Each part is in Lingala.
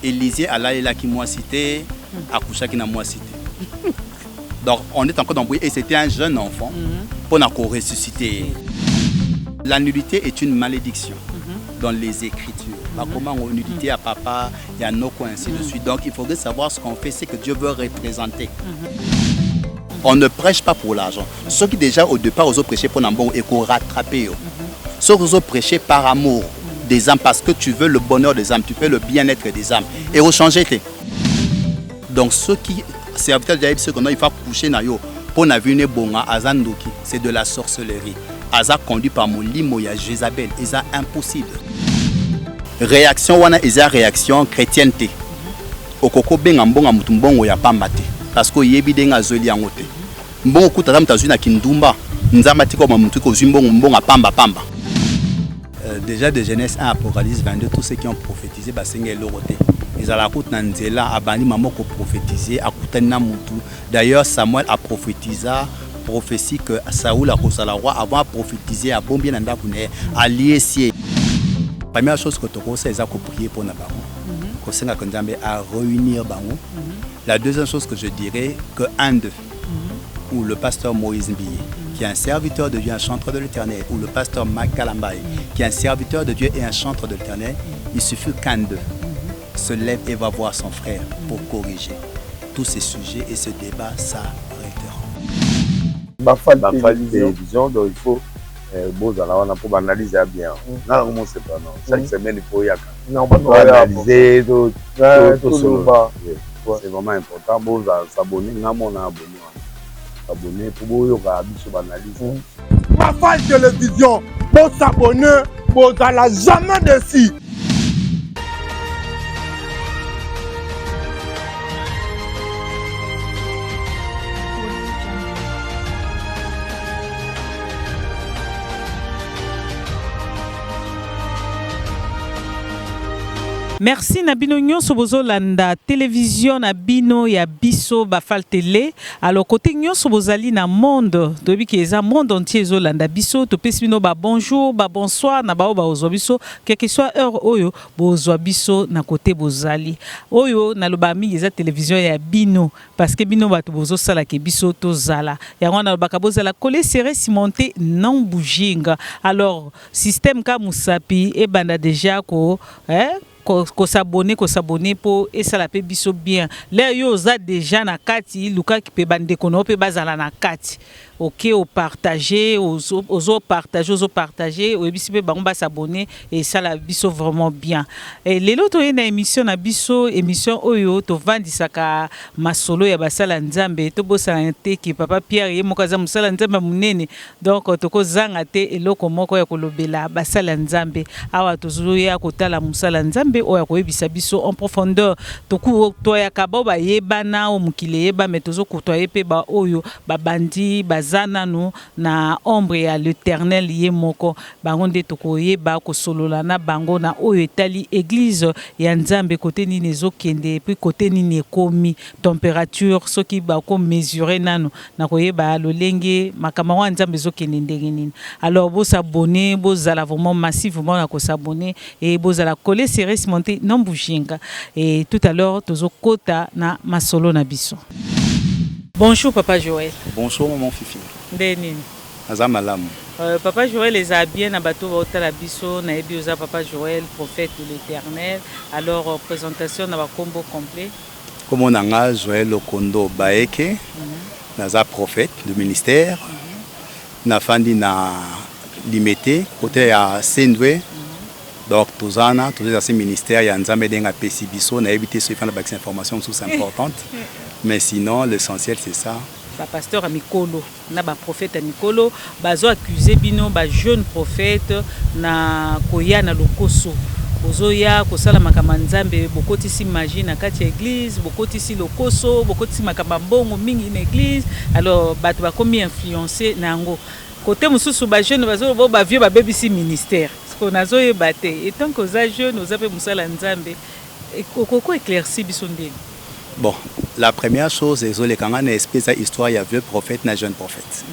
Élisée Allah qui m'a cité, Akoucha qui n'a moi cité. Donc on est encore dans le et c'était un jeune enfant pour nous ressusciter. La nudité est une malédiction dans les Écritures. Comment on nudité à papa, il y a nos coins, ainsi de suite. Donc il faudrait savoir ce qu'on fait, c'est que Dieu veut représenter. On ne prêche pas pour l'argent. Ceux qui déjà au départ ont prêché pour n'importe et qu'on rattraper. Ceux qui ont prêché par amour des âmes, parce que tu veux le bonheur des âmes, tu veux le bien-être des âmes. Et au changer. Donc ceux qui serviteurs de Dieu, il faut coucher na yo pour na vine bonga azandoki, c'est de la sorcellerie. Aza conduit par mon limo ya Jézabel, c'est impossible. Réaction wana eza réaction chrétienté. Okoko benga mbonga mutumbongo ya pambate parce que yebi denga zoli yangote. Mbongo kutata mutazui na kindumba, nzamba tiko ma mutu ko zimbongo mbonga pamba. Déjà de Genèse 1 Apocalypse 22, tous ceux qui ont prophétisé basengé loroté. Ils allaient à côté d'Anzela, abani maman ko prophétiser, à côté na mutu. D'ailleurs Samuel a prophétisé prophétie que Saoul a reçu la roi avant de prophétiser à Bombien Nanda Kune, à Liessier. Première chose que tu conseilles, c'est de prier pour nous. Que à réunir Bango. La deuxième chose que je dirais, que Inde, ou le pasteur Moïse Mbiye, qui est un serviteur de Dieu, un chanteur de l'Éternel, ou le pasteur Makalambaye, qui est un serviteur de Dieu et un chanteur de l'Éternel, il suffit qu'Inde se lève et va voir son frère pour corriger tous ces sujets et ce débat s'arrêtera. Télévision, donc il faut pour analyser bien. Non, c'est pas non. Chaque semaine, il faut y analyser. C'est vraiment important. Bon, s'abonner, abonner pour analyser. Mafal Télévision, bon s'abonner, bon à jamais déçu. Merci Nabino Nyonso bozolanda télévision Nabino ya biso bafal télé. Alors côté Nyonso bozali na monde, tobi ki eza monde entier zolanda biso, to pesbino ba bonjour, ba bonsoir na ba ozwa biso, quelle que soit heure oyo bozwa biso na côté bozali. Oyo na loba mi eza télévision ya bino parce que bino bato bozo sala ke biso to zala. Ya wana baka bozala coller serré cimenté non boujinga. Alors système ka musapi e banda déjà ko ko s'abonner pour et ça la peut biso bien là yo za déjà na kati luka ki pe bande kono pe bazala na kati OK au partager aux partager au bisi pe bango ba s'abonner et ça la biso vraiment bien et les autres na émission na biso émission oyo to vandisaka masolo ya basala nzambe to bosala te ki papa Pierre ye mokaza musala nzambe munene donc to ko zanga te eloko moko ya kolobela basala nzambe awa tozulu ya kotala musala nzambe oya koyebisa biso en profondeur toku toya kaboba yebana o mukile yeba metozo kotoye pe ba oyo babandi bazana no na ombre ya l'Éternel ye moko bango nde tokoyeba kosolola na bango na oyo etali église ya nzambe côté nini ezokende puis côté nini ekomi température soki ba ko mesurer nano na koyeba lolenge makama wa nzambe ezokende ndenge nini alors bo s'abonner bo zala vraiment massivement na ko s'abonner et bo zala coller serré monter non boujinga et tout à l'heure tozo kota na masolo na biso. Bonjour papa Joël. Bonjour maman Fifi. Ndeni. Azamalam. Papa Joël les a bien na bateau ota la biso na ebi oza papa Joël prophète de l'Éternel. Alors présentation na ba combo complet. Comme on a Joël Lokondo Baeke. Naza prophète du ministère. Na fandi na limité côté à Sendwe. Donc, tous ces ministères, il y a un nzambe denga pesi biso, na évité ce faire des informations sont importantes. Mais sinon, l'essentiel c'est ça. Ba pasteur Amikolo, na ba prophète Amikolo, bazo accusé bino ba jeune prophète na koya na lokoso. Bozoya kosala makama nzambe bokoti si magie na kati église, bokoti si lokoso, bokoti si makama mbongo mingi na église. Alors, bato ba komi influencer na ngo. Côté mususu ba jeune bazo ba vieux ba baby si ministère. On a zoé batté et tant que aux jeunes nous avons musala nzambe et koko éclairci bisondé. Bon, la première chose c'est les quand on espèce histoire il y a vieux prophète na jeune prophète.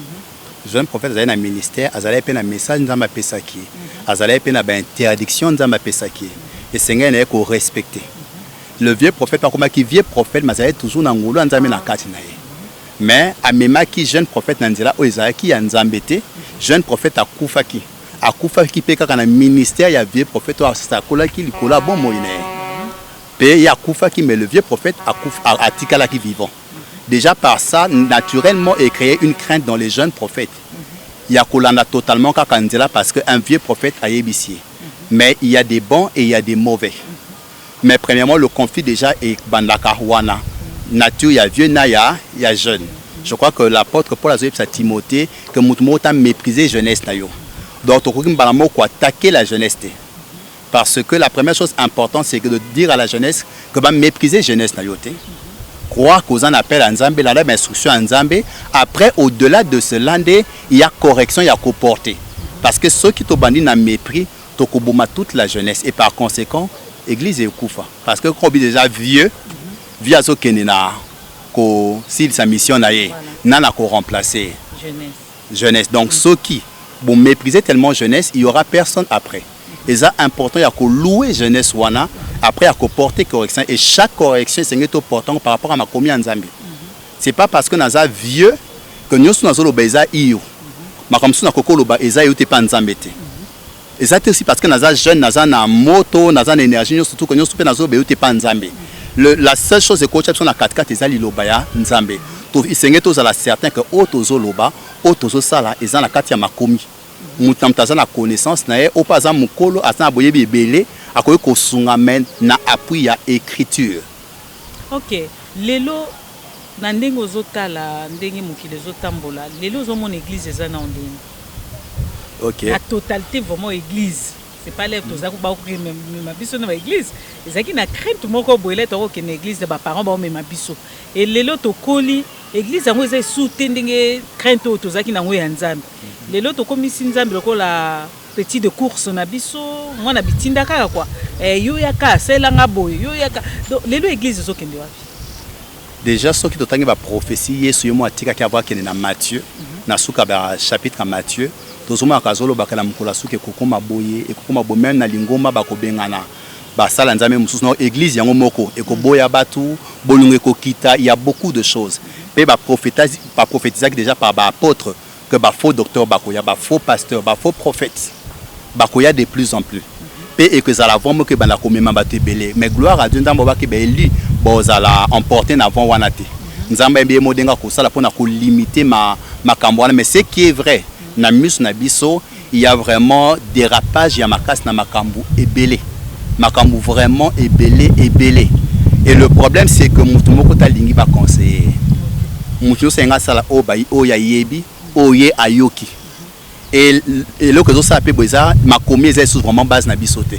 Jeune prophète a un ministère, azalé pe na message nzamba pesaki. Azalé pe na ba interdiction nzamba pesaki. Et Seigneur n'est qu'on respecter. Le vieux prophète, par contre, qui vieux prophète, mais ça est toujours dans ngolo nzambe na kati na ye. Mais amema qui jeune prophète nanzela o ezaki ya nzambete, jeune prophète akufaki. Akufaki pe kaka na ministère ya vieux prophète o sakola ki likola bon moine. Pe ya akufaki mais le vieux prophète atikala qui vivant. Déjà par ça, naturellement, est créé une crainte dans les jeunes prophètes. Il y a kolanda totalement kaka nzela parce qu'un vieux prophète a yébissé. Mais il y a des bons et il y a des mauvais. Mais premièrement, le conflit déjà est bandaka wana. Nature, il y a vieux, il y a jeune. Je crois que l'apôtre Paul a dit à Timothée que Moutmo a méprisé la jeunesse. Donc, il faut attaquer la jeunesse. Parce que la première chose importante, c'est de dire à la jeunesse que va mépriser la jeunesse. Croire qu'on appelle en Zambé, la même instruction en Zambé. Après, au-delà de cela, il y a correction, il y a comporté. Parce que ceux qui t'ont bandit dans mépris, t'ont toute la jeunesse. Et par conséquent, l'église est koufa. Parce que quand on est déjà vieux, via ce qu'il n'a si sa mission n'a pas remplacé jeunesse. Donc ceux qui vont mépriser tellement jeunesse, il n'y aura personne après. Et c'est important, il y a que louer jeunesse wana, après il y a que porter correction. Et chaque correction, c'est important par rapport à ma commis en Zambie. Ce n'est pas parce que nous sommes vieux que nous sommes dans le iyo. Mais comme si nous sommes pas en Zambie. Et c'est aussi parce que nous sommes jeunes, nous sommes en moto, nous sommes en énergie, surtout que nous sommes pas en Zambie. La seule chose que nous avons na 4x4 c'est l'ilobaya nzambe. Il s'engage tous à la certain que auto loba, auto sala et dans la katia makomi. Mutamtaza na connaissance na e opaza mukolo asana boyebi belé akoye ko sunga men na appui ya écriture. OK, lelo na ndengo zotala ndenge mukile zotambola, lelo zo mon église eza na ndenge. OK. La totalité vraiment église. C'est pas l'air tous à couper même ma biso dans l'église. Et ça qui n'a crainte mon corps boiler toi que l'église de mes parents ba même ma biso. Et lelo to koli église yango eza soutendenge crainte tous à qui na ngoya nzambe. Lelo to komi sinzambe lokola petit de course na biso, moi na bitinda kaka quoi. Yo yaka selanga boy, yo yaka. Donc lelo église zo kende wapi? Déjà ceux qui totangi ba prophétie Yesu yo mo atika ki avoir kende na Matthieu, na suka ba chapitre Matthieu. Tozoma kazolo bakala mukula suke kokoma boye et kokoma bomena na lingoma bakobengana basala nzambe mususu na église yango moko ekoboya batu bolungu ekokita. Il y a beaucoup de choses pe ba prophétiser déjà par ba apôtre que ba faux docteur bakoya ba faux pasteur ba faux prophète bakoya de plus en plus pe et que ça la vraiment que bana komema batebele mais gloire à Dieu ndambo ba ke ba eli bozala emporter na avant wanate nzambe mbe modenga ko sala pona ko limiter ma makambo mais ce qui est vrai na mus na biso il y a vraiment dérapage ya makas na makambu ebele makambu vraiment ebele et le problème c'est que mutu moko ta lingi ba conseiller mutu senga sala o ba o ya yebi o ye ayoki et le que ça pe boza makomi eza sous vraiment base na biso te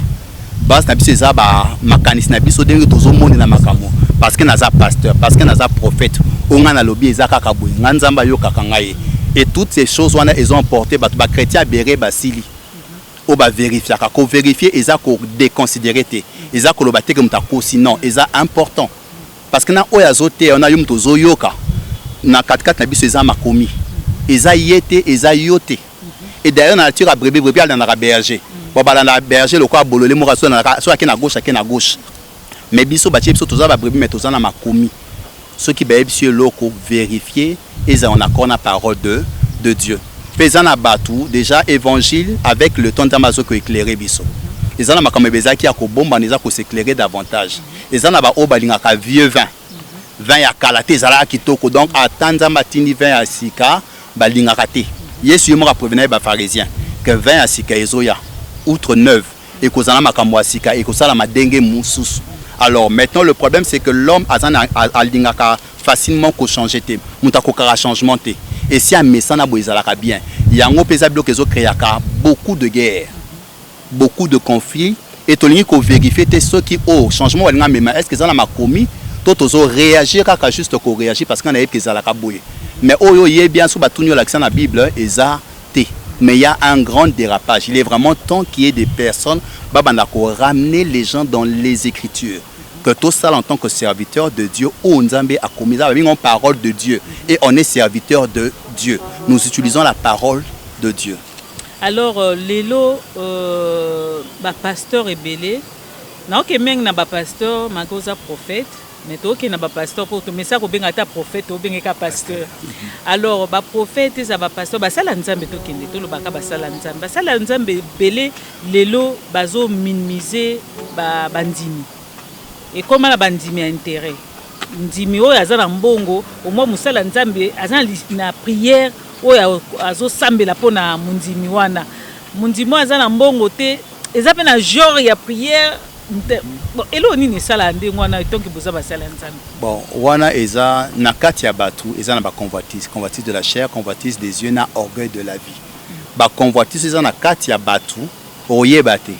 base na biso eza ba makanis na biso dengi tozo moni na makambo parce que naza pasteur parce que naza prophète onga na lobi eza kaka boy nganzamba yo kaka ngai. Et toutes ces choses, elles ont emporté les chrétiens béré basili. Ou ba vérifier, qu'on vérifie, ils ont déconsidéré, ils ont colobaté comme ta sinon, ils ont important. Parce que na oyazote, on a yum tozo yoka, na 4x4 na biso ils ont makomi, ils ont yété, ils ont yoté. Et d'ailleurs na nature à brebis elle dans la berger. Bon ba na berger le quoi bololé mo raso na soit qui na gauche. Mais biso ba biso toza ba brebis mais toza na makomi. Ceux qui bénéficient sur locaux vérifier ils ont accord la parole de Dieu. Faisant à Batou déjà évangile avec le temps d'Amazon qui éclairer biso. Ils ont la comme beza qui a ko bomba neza ko s'éclairer davantage. Ils ont ba obalinga ka vieux vin. Vin ya kalaté zala kitoko donc attendre matini vin ya sika balinga kate. Yesu mo prévenir ba pharisien que vin ya sika ezoya outre neuve et ko zala makambo ya sika et ko sala madenge mususu. Alors maintenant le problème c'est que l'homme a lingaka facilement ko changer té muta ko kara changement té et si un message na boizalaka bien yango pesa bloqué zo créaka beaucoup de guerres beaucoup de conflits et tolingi ko vérifier té ceux qui au changement walinga mema est-ce que ça na makomi totozo réagir kaka juste ko réagir parce qu'on a yé zalaka boye mais oyo yé bien sous batunyo l'accent na Bible eza té mais il y a un grand dérapage. Il est vraiment temps qu'il y ait des personnes babandako ramener les gens dans les Écritures. Que tout ça en tant que serviteur de Dieu, on a commis une parole de Dieu et on est serviteur de Dieu. Nous utilisons la parole de Dieu. Alors, Lélo, pasteur et belé, Na ok meng na ba pasteur makoza prophète mais to ok na ba pasteur pour to message ko benga ta prophète to benga ka pasteur. Alors ba prophète ça ba pasteur ba sala nzambe to kende to lo ba ka ba sala nzambe belé lelo bazo minimiser ba bandimi. Et comment la bandimi a intérêt ndimi oyo aza na mbongo au moins musala nzambe aza na prière oyo azo sambela pona mundimi wana mundimi aza na mbongo te eza pe na genre ya prière bon elo nini sala ndenge wana tonki boza basala nzambe bon wana eza na kati ya batu eza na ba convoitise de la chair, convoitise des yeux, na orgueil de la vie. Ba convoitise eza na kati ya batu oyeba te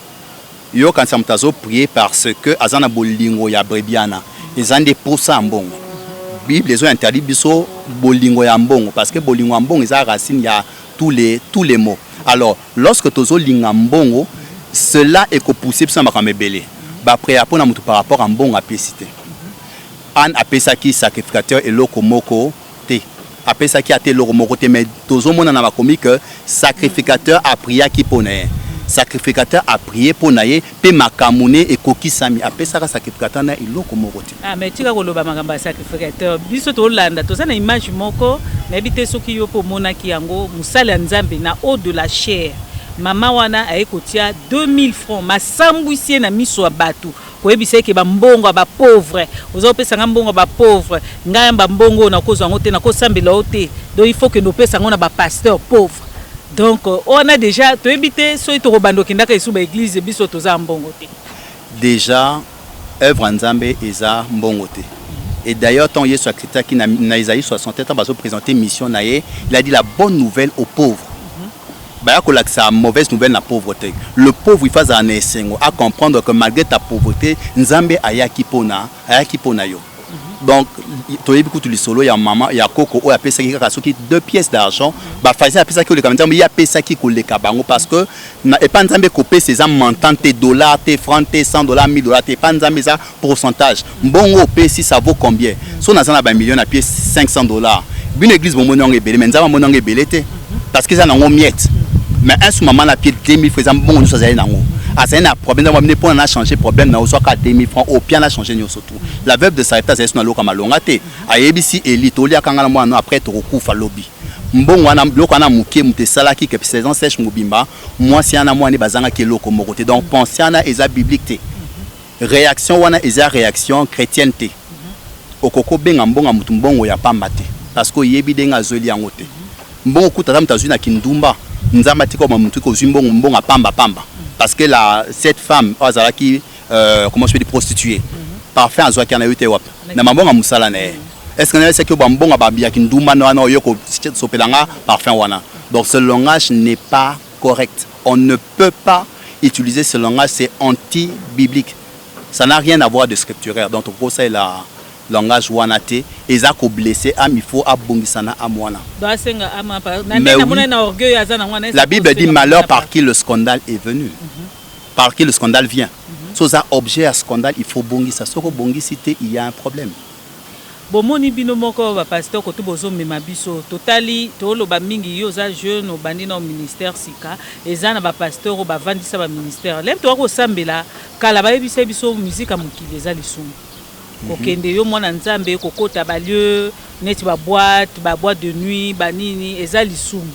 yo kanisa mutazo prier parce que azana bolingo ya brebiana ezande posa mbongo. Bible ezo interdit biso bolingo ya mbongo parce que bolingo ya mbongo eza racine ya tous les mots. Alors lorsque tozo linga mbongo cela est que possible sans makambe belé ba prier pour na mutu par rapport à mbongo apesité an apesaki sacrificateur et lokomoko te apesaki ate lokomoko te mais tozo mona na bakomi que sacrificateur a prié qui pone sacrificateur a prié pour naye pe makamune et kokisami apesaka sacrificateur na iloko moko te. Ah mais tika koloba makamba sacrificateur biso to landa to sana image moko na bité soki yo po mona ki yango musala nzambe na eau de la chair mama wana ayekotia 2000 francs masambwisie na miso batu koyebisa ke ba mbongo ba pauvre ozopesa mbongo ba pauvre ngai ba mbongo na kozwa ngote na kosambela ote donc il faut que nous pesa ngona ba pasteur pauvre. Donc on a déjà to ebité so to robando kindaka isu ba église biso toza mbongo te. Déjà œuvre nzambe eza mbongo te. Et d'ailleurs tant Yesu a cité qui na Isaïe 67 ans bazo présenter mission naé, il a dit la bonne nouvelle aux pauvres. Bah que ça mauvaise nouvelle la pauvreté. Le pauvre il fait un essengo à comprendre que malgré ta pauvreté nzambe ayaki pona yo. Donc tu as beaucoup de solo ya maman ya koko o ya pesa ki kasoki 2 pièces d'argent ba faisait pesa ki le kamenzambe ya pesa ki ko le kabango parce que na et pas nzambe kopé ces montant tes dollars tes francs tes $100 $1000 tes pas nzambe ça pourcentage mbongo pesi ça vaut combien so na ba million na pièce $500 une église bon mononge belé mais nzamba mononge belé te parce que ça na miette mais un sous maman na pied 2000 francs bon nous ça na ngo ah c'est un problème on va pour changer problème na soit 2000 francs au pied na changer nous surtout la veuve de Sarepta c'est na loka malonga te ayebisi elito lia kangala mwana après to kufa lobby mbongo wana loko na muke mute salaki que saison sèche mobimba moi si ana mwana bazanga ke loko moko te donc penser na eza biblique te réaction wana eza réaction chrétienne te okoko benga mbonga mutu mbongo ya pamba te parce que yebi denga zoli yango te mbongo kutata mutazu na kindumba nzamba tiko mamutu ko zimbongo mbonga pamba parce que cette femme qui comment je peux dire prostituée parfait en zoaki na yote wap na mambonga musala na est-ce que c'est que bambonga babia kindumba na wana yoko sopelanga parfait wana donc ce langage n'est pas correct on ne peut pas utiliser ce langage c'est anti-biblique ça n'a rien à voir de scripturaire donc pour ça la langage wanate ezako blessé am il faut abongisana amwana. La Bible dit malheur par qui le scandale est venu. Par qui le scandale vient. So ça objet à scandale il faut bongisa soko bongisité il y a un problème. Bomoni bino moko ba pasteur ko to bozo mema biso totali to lo ba mingi yo za jeune o bandi na ministère sika eza na ba pasteur o ba vandisa ba ministère lem to ko sambela kala ba yebisa biso musique amukile eza lisumu. Kokende yo mwana nzambe kokota ba lieu neti ba boîte de nuit ba nini eza lisumu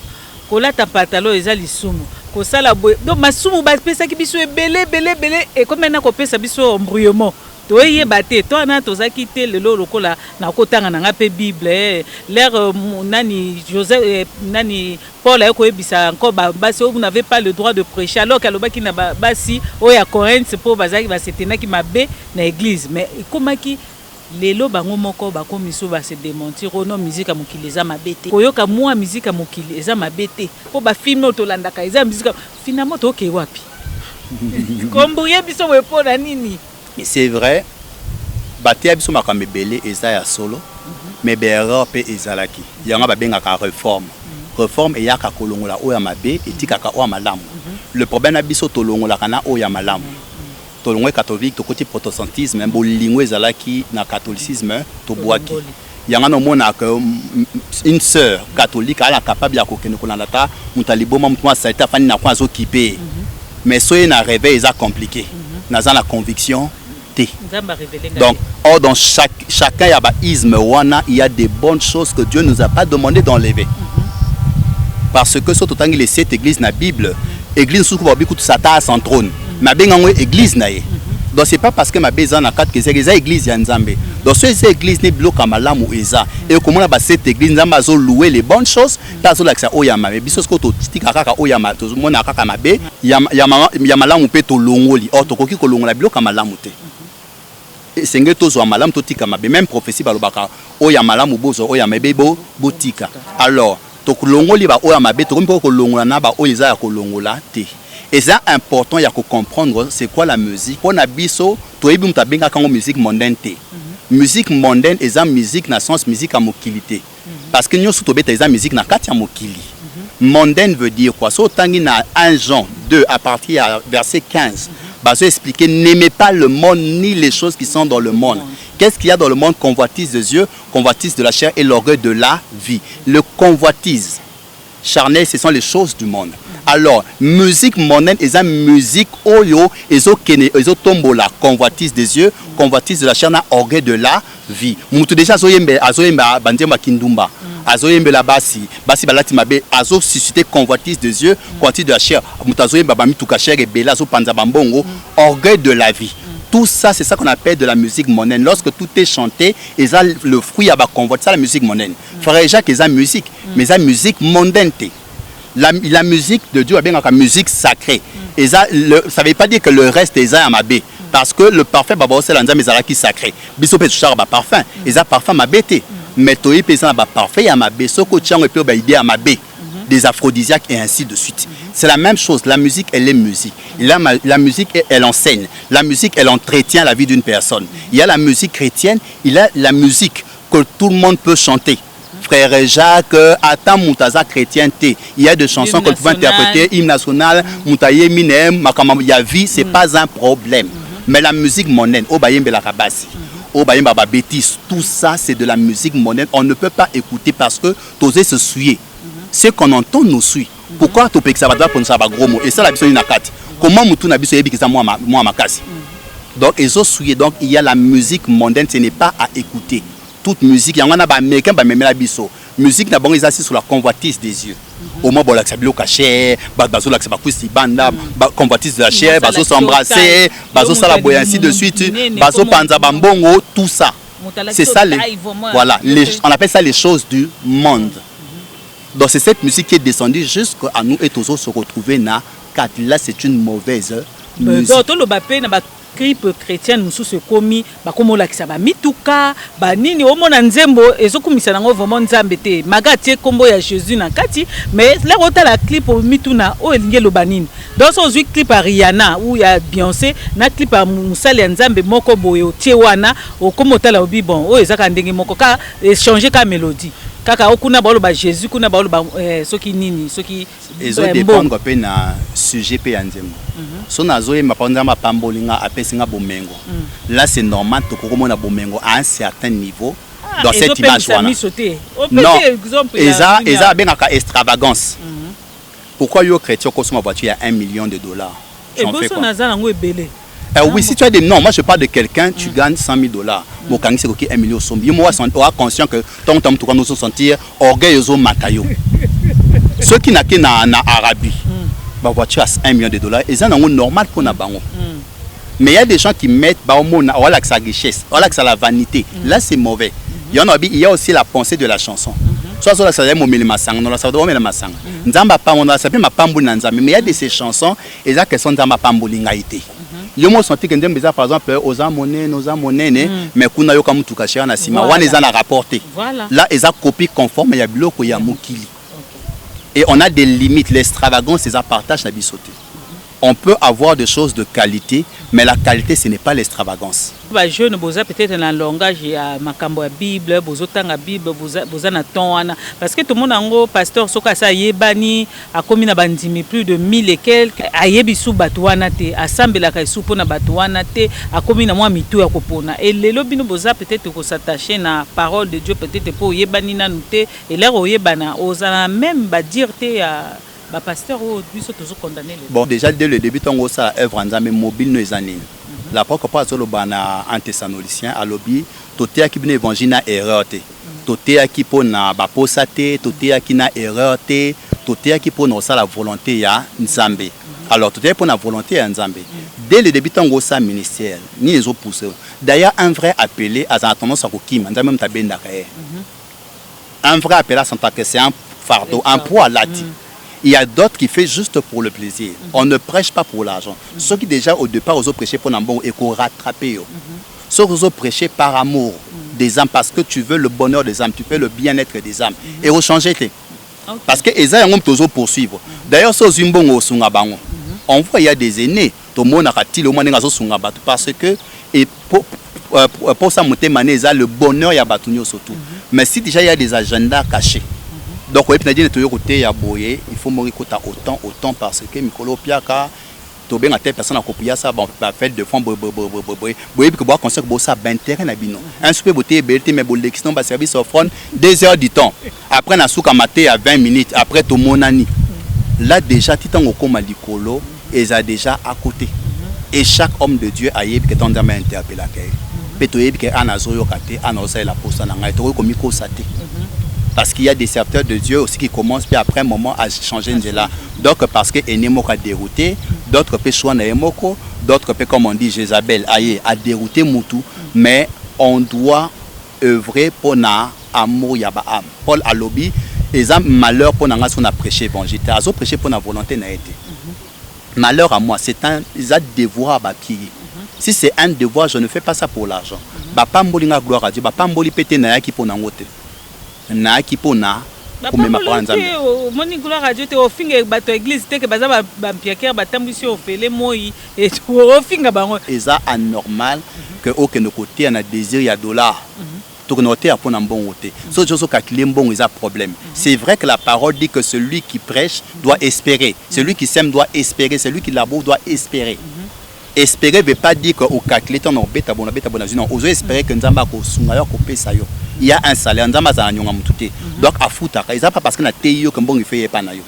kolata patalo eza lisumu kosala donc masumu ba pesa ki biso belé et comme maintenant ko pesa biso embrouillement to yeba te to na tozaki te lelo lokola na kotanga na ngape bible l'air nani Joseph nani Paul a koyebisa encore basi vous n'avez pas le droit de prêcher alors kalobaki na basi o ya Corinthe pour bazaki ba setena ki mabe na église mais komaki lelo bango moko ba komiso ba se démentir ono musique mokili eza mabete koyoka mwa musique mokili eza mabete po ba film to landaka eza musique finalement to ke wapi kombuye biso wepo na nini. C'est vrai, batia biso makambe belé eza ya solo, mais berro pe ezalaki. Yanga babenga ka réforme. Réforme e yaka kolongola oya mabe etikaka oya malamu. Le problème na biso tolongola kana oya malamu. Tolongwe catholique to côté protestantisme, bolingo ezalaki na catholicisme to boaki. Yanga no mona que une sœur catholique ala capable ya kokende kolanda ta mutaliboma mutwa saita fani na kwa zo kipe. Mais soye na réveil eza compliqué. naza la conviction T. Donc, or dans chacun y a isme wana, il y a des bonnes choses que Dieu nous a pas demandé d'enlever. Parce que surtout tant qu'il est cette église na Bible, église sous quoi beaucoup tout ça sans trône. Ma bengango église na ye. Donc c'est pas parce que ma beza na quatre que c'est église ya Nzambe. Donc cette église n'est bloqué malamu eza. Et comment la cette église Nzambe azo louer les bonnes choses, tazo la ça oyama. Mais biso ko to tika kaka oyama to mona kaka mabe, ya malamu pe to longoli. Or to koki ko longola bloqué malamu te. Et c'est que to zo malamu to tika mabe. Même prophétie balobaka oyama malamu bozo oyama bebo botika. Alors to longoli ba oyama be to ko longola na ba oyiza ya ko longola te. Et c'est important, il y a que comprendre c'est quoi la musique. Pour Nabiso, tu es bien quand musique mondaine. Musique mondaine est une musique dans sens musique à mokilité. Parce que nous sommes une musique dans quatre mokili. Mondaine veut dire quoi? So tangi na 1 Jean 2 à partir du verset 15. Baso expliquer n'aimez pas le monde ni les choses qui sont dans le monde. Qu'est-ce qu'il y a dans le monde? Convoitise des yeux, convoitise de la chair et l'orgueil de la vie. Le convoitise charnel, ce sont les choses du monde. Alors, musique mondaine est une musique oyo, ezo tombola, convoitise des yeux, convoitise de la chair, orgueil de la vie. Moutou déjà azoyembe bandemba kindumba, azoyembe la basi balati mabe, azo susciter convoitise des yeux, convoitise de la chair. Moutou azoyemba bamituka chair et bela, azo panza bambongo, orgueil de la vie. Tout ça, c'est ça qu'on appelle de la musique mondaine. Lorsque tout est chanté, et ça, le fruit à convoite, ça la musique mondaine. Frère Jacques, c'est la musique, mais c'est la musique mondaine. La musique de Dieu est bien la musique sacrée. Et ça ne veut pas dire que le reste est à mabé. Parce que le parfum, c'est l'anzame qui sacré. Bisop est toujours parfum. Et ça parfum mabété. Mais toi, il y a parfum à mabé. Ce que tu as à mabé. Des aphrodisiaques et ainsi de suite. C'est la même chose. La musique, elle est musique. La musique, elle enseigne. La musique, elle entretient la vie d'une personne. Il y a la musique chrétienne, il y a la musique que tout le monde peut chanter. Frère Jacques, attends Moutaza chrétienté. Il y a des chansons qu'on peut interpréter, hymne national, Moutaye Minem, Makamayavi, c'est pas un problème. Mais la musique mondaine, Obayembe la Kabasi, Obayemba Bétis, tout ça c'est de la musique mondaine. On ne peut pas écouter parce que t'osais se suyer. Ce qu'on entend nous suit. Pourquoi tu peux que ça va pour nous faire gros mots? Et ça la biso na kati. Comment Moutou na biso yebi que ça moi makasi. Donc ils ont suivi. Donc il y a la musique mondaine, ce n'est pas à écouter. Toute musique, il y a un américain qui m'a biso. Musique n'a pas assis sur la convoitise des yeux. Au moins, la xabilo caché, bazo la xabakusi banda, convoitise de la chair, bazo s'embrasser, bazo salaboy ainsi de suite, bazo panza bambongo, tout ça. C'est ça voilà, on appelle ça les choses du monde. Donc c'est cette musique qui est descendue jusqu'à nous et tous se retrouver na kat. Là c'est une mauvaise musique. Clip chrétienne musu se komi bakomola kisaba mituka banini omona nzembo ezokumisa nango vraiment nzambe te magati kombo ya Jésus na kati mais là rota la clip mituna o elinge lo banini donc so zui clip à Rihanna ou ya Beyoncé na clip à musali ya nzambe moko boye otie wana okomota la obi bon o ezaka ndenge moko ka changer ka mélodie kaka okuna ba lo ba Jésus kuna ba lo ba soki nini soki ezo dépendre pe na sujet pe ya nzembo. So nazoye mapanza mapambolinga apesinga bomengo. Là c'est normal to komona bomengo à un certain niveau dans cette image wana. Non, eza benaka extravagance. Pourquoi yo chrétien consomme voiture à $1 million? J'en fais quoi? Oui, si tu as des non, moi je parle de quelqu'un, tu gagnes $100 000. Mon kangi c'est OK 1 million somme. Moi conscient que ton tu nous sentir orgueil au matayo. Ceux qui n'a que na Arabie. Ba voiture à $1 million et ça c'est normal pour na bango. Mais il y a des gens qui mettent ba mona wala que sa richesse, wala que sa la vanité. Là c'est mauvais. Il y a aussi la pensée de la chanson. Soit ça ça mo melema sang, non ça doit melema sang. Nzamba pa mona ça peut ma pambu na nzambe, mais il y a de ces chansons et ça que sont nzamba pambulinga été. Yo mo senti que nzambe par exemple aux amonene, mais kuna yo comme tukashia na sima, wana eza na rapporté. Là eza copie conforme ya biloko ya mokili. Et on a des limites, l'extravagance, c'est un partage na bisoté. On peut avoir des choses de qualité, mais la qualité, ce n'est pas l'extravagance. Les jeunes, peut-être dans le langage, il y a la Bible, la Bible, parce que tout le monde a un pasteur, Sokasa Yebani, a commis plus de 1000 et quelques, a Yebisu Batouanate, a Sambela Kaisupona Batouanate, a commis moi mitou à Kopona. Et les lobbies peut-être que s'attacher à la parole de Dieu, peut-être pour Yebani Nanouté, et l'air au Yebana, osana même dire pasteur ou condamné. Bon, déjà dès le début, on a œuvre en mobile nous années. L'apôtre Paul azolobana en Thessaloniciens à lobby totea ki bino évangile na erreur te. Totea ki pona ba posate, totea ki na erreur te, totea ki pona ça la volonté ya Nzambe. Alors totea pona volonté ya Nzambe. Dès le début tango sa ministère, ni les autres pousseurs. D'ailleurs un vrai appelé a tendance à kokima, Nzambe même tabenda kae. Un vrai appelé sans que c'est un fardeau, un poids lati. Il y a d'autres qui font juste pour le plaisir. On ne prêche pas pour l'argent. Ceux qui déjà au départ ont prêché pour l'ambon et qu'on rattraper. Ceux qui ont prêché par amour des âmes parce que tu veux le bonheur des âmes, tu veux le bien-être des âmes. Et au changer. Parce que les âmes ont poursuivre. D'ailleurs, ceux qui ont on voit il y a des aînés. Tout le monde a dit le monde parce que pour ça monter mané le bonheur il y a batunyo surtout. Mais si déjà il y a des agendas cachés. Donc, il faut mourir autant parce que Mikolo Piaka, tu bien à telle personne à copier ça, faire de fond, un super beauté, belté, mais bon, l'existant va service au front 2 heures du temps. Après, on a souk à mater à 20 minutes, après, tout mon année. Là, déjà, Titan au coma d'Icolo, ils sont déjà à côté. Et chaque homme de Dieu a eu que ton dame interpellé à Kay. Pétoye, que Anazoyo Kate, Anazoyo la poste, Anazoyo comme Miko Sate. Parce qu'il y a des serviteurs de Dieu aussi qui commencent puis après un moment à changer de là. Donc parce que Enemoko a dérouté, d'autres peut choisir Enemoko, d'autres peut comme on dit Jézabel a dérouté Moutou, mais on doit œuvrer pour na amour yaba âme. Paul a lobby les âmes malheur pour na ce qu'on a prêché évangile, azo prêché pour na volonté na été. Malheur à moi, c'est un devoir à bâtir. Si c'est un devoir, je ne fais pas ça pour l'argent. Bapa mbolinga gloire à Dieu, bapa mboli pété na yaki pour na ngote. Na kipona pour me prendre moni gloire à Dieu te ofinga bato église te que baza ba piaker batambusi ofele moi et ofinga bango eza anormal que aucun côté on a désir ya dollar tout noter pour un bon côté so joso ka kilem bon eza problème. C'est vrai que la parole dit que celui qui prêche doit espérer, celui qui sème doit espérer, celui qui laboure doit espérer. Espérer veut pas dire que au calculer ton beta bon non oser espérer que nzamba ko sunga yo ko pesa yo. Il y a un salaire nzamba za nyonga mututé. Donc à fouta ça pas parce que na teyo que bon il fait pas na yo.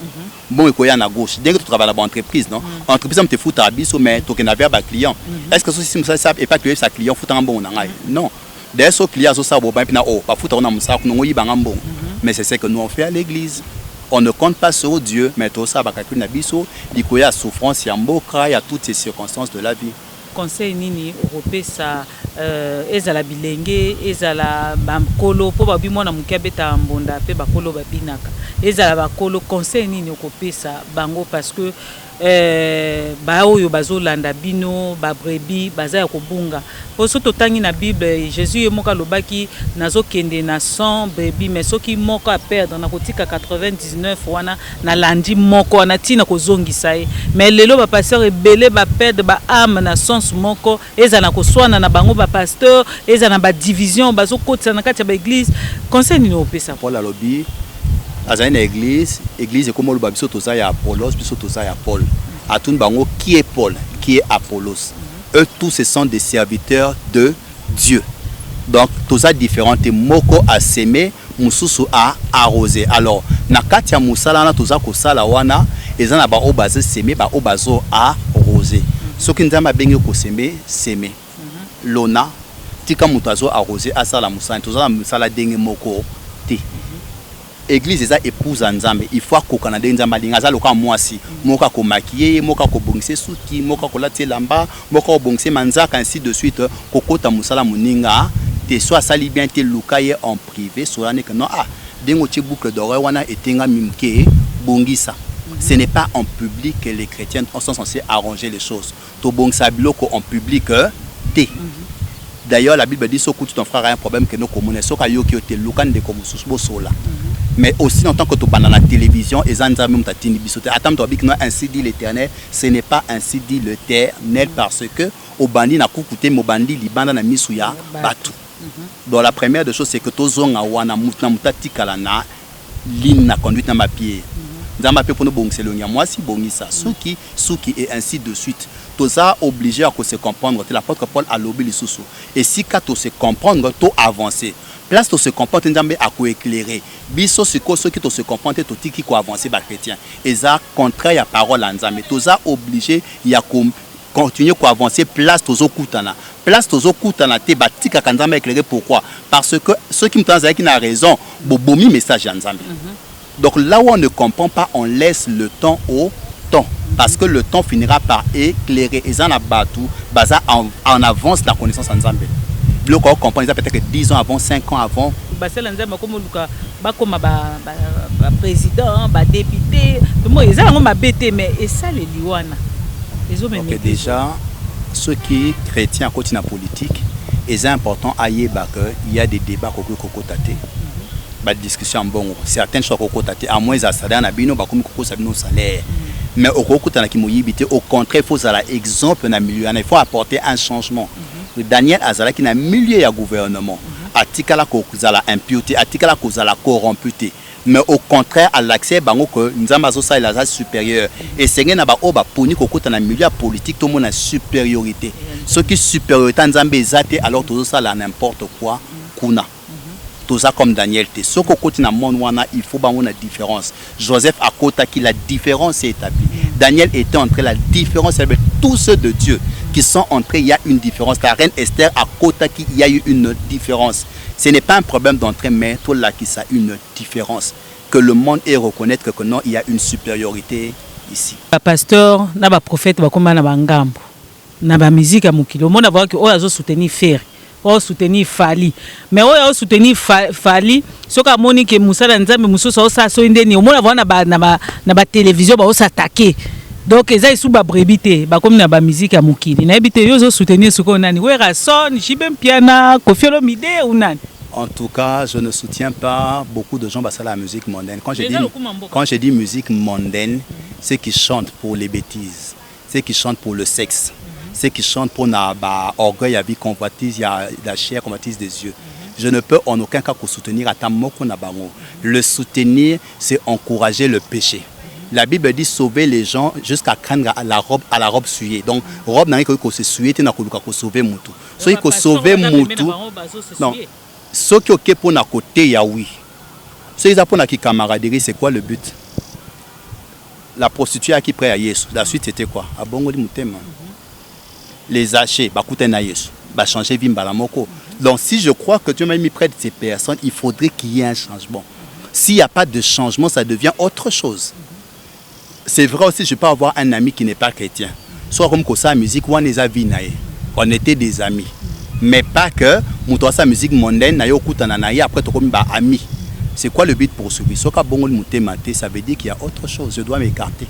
Bon il koya na gauche. Dès que tu travailles dans l'entreprise non, entreprise te fouta biso mais to que na vers ba client. Est-ce que ceci ça et pas que sa client fouta un bon na ngai. Non. Dès ce client so ça bon puis na oh pas fouta na musa ko ngoyi ba ngambon. Mais c'est ce que nous on fait à l'église. On ne compte pas sur Dieu, mais tout ça, il y a souffrance, il y a toutes ces circonstances de la vie. Conseil nini européen ça ezala bilenge ezala bamkolo po babimo na mukabeta mbonda pe bakolo babinaka ezala bakolo conseil nini okopesa bango parce que ba oyo bazolanda bino ba brebi baza ya kobunga poso totangi na Bible Jésus yemoka lobaki nazokende na 100 brebi mais soki moko a perdre na kotika 99 wana na landi moko wana tina kozongisa ye mais lelo ba pasteur ebele ba perdre ba âme na sens moko ezana koswana na bango ba pasteur ezana ba division bazokotisa na kati ya ba église conseil nini opesa Paul a lobby azali na église est comme le babiso toza ya Apollos biso toza ya Paul atun bango qui est Paul qui est Apollos eux tous ce sont des serviteurs de Dieu donc toza différentes moko a semer mususu a arroser alors na kati ya musala na toza ko sala wana ezana ba obaze semer ba obazo arroser soki nzamba bengi ko semer lona tika mutazo arroser asala musala toza musala denge moko te Église eza épouse nzambe il faut ko Canada nzamba linga za loka mwasi moka ko maquiller moka ko bongise suki moka ko latie lamba moka ko bongise manzaka ainsi de suite kokota musala muninga te soit sali bien te lukaye en privé soit ne que non dengo ti boucle d'oreille wana etenga mimke bongisa ce n'est pas en public que les chrétiens sont censés arranger les choses to bongisa biloko en public te d'ailleurs la Bible dit soki ton frère a un problème que nous communes soka yo ki te lukane de comme sous sola mais aussi en tant que tu as la télévision et ainsi dit l'Éternel, ce n'est pas ainsi dit l'Éternel parce que au bandi na kukuté mo bandi libanda na misuya batu. Donc la première des choses c'est que tozonga wana mutna mutati kala na ligne na conduite na papier. Nzamba pe pono bongselonga moi si bongisa suki et ainsi de suite. Toza obligé à se comprendre que l'apôtre Paul a lobby les sous et si quand on se comprendre to avancer place to se comporte nzambe à ko éclairer biso siko ceux qui to se comporter to tiki ko avancer ba chrétien et ça contraire à parole nzambe toza obligé ya ko continuer à avancer place Tozo Koutana. Place Tozo Koutana, te batika kanzamba éclairé. Pourquoi? Parce que ceux qui me disent qu'il a raison, bobomi message Nzambe. Donc là où on ne comprend pas, on laisse le temps au temps. Parce que le temps finira par éclairer. Et ça, en avance la connaissance Nzambe. Le corps comprend peut-être que 10 ans avant, 5 ans avant. Président, député, mais ça les liwana. Ok, déjà, ceux qui chrétiens à côté de la politique, c'est important à y il y a des débats qui des discussions bon. Certaines choses qui à moins à salaire na bino comme salaire. Mais au contraire, il faut ça exemple dans milieu, il faut apporter un changement. Daniel Azala qui n'a milieu à gouvernement, atikala kozala imputé, atikala kozala corromputé. Mais au contraire, à l'accès, que Nzambazo sa la supérieur. Et c'est que na oba poni kokota na milieu politique, tout le monde a supériorité. Ce qui supériorité Nzambe zate alors tout ça là n'importe quoi kuna. Tout ça comme Daniel T. Ce côté na monde wana il faut ba une différence. Joseph a kota qui la différence est établie. Daniel était entre la différence avec tous ceux de Dieu qui sont entrés, il y a une différence. La reine Esther à kota qui il y a eu une différence. Ce n'est pas un problème d'entrée, mais tout là qui ça une différence. Que le monde ait reconnaître que non, il y a une supériorité ici. Le pasteur, le prophète, la musique à Mukilo, le monde a vu que a soutenir Fer, a soutenir Fali. Mais a soutenir Fali, ce qu'a Monique et Moussa Nzambe, Moussa Sosa, so indéni, au monde a vu na télévision, ba s'attaquer. Donc ils ont sous ba brébité, ba comme na ba musique à Mukili. Na habité yo soutenir ce qu'on a ni. Wera son, Jibem Piana, Koffi Olomide ou nan. En tout cas, je ne soutiens pas beaucoup de gens à la musique mondaine. Quand je dis musique mondaine, c'est qui chantent pour les bêtises, c'est qui chantent pour le sexe, c'est qui chantent pour l'orgueil, la vie convoitise, la chair, convoitise des yeux. Je ne peux en aucun cas soutenir à Tamoko Nabango. Le soutenir, c'est encourager le péché. La Bible dit sauver les gens jusqu'à craindre à la robe souillée. Donc, robe n'a pas que se souiller, tu n'as pas sauver Moutou. So, il faut sauver Moutou. Non. Ce qui est OK pour na côté, oui. Ce qui est pour na camaraderie, c'est quoi le but? La prostituée qui prête à Yesu. La suite, c'était quoi? À Bongo Moutem. Les hachés, bah coûter na Yesu, bah changer vimba la moko. Donc, si je crois que Dieu m'a mis près de ces personnes, il faudrait qu'il y ait un changement. S'il n'y a pas de changement, ça devient autre chose. C'est vrai aussi, je peux avoir un ami qui n'est pas chrétien. Soit comme ça, musique, on était des amis. Mais pas que sa musique mondaine, après tu comme ami. C'est quoi le but pour celui? Ça veut dire qu'il y a autre chose. Je dois m'écarter.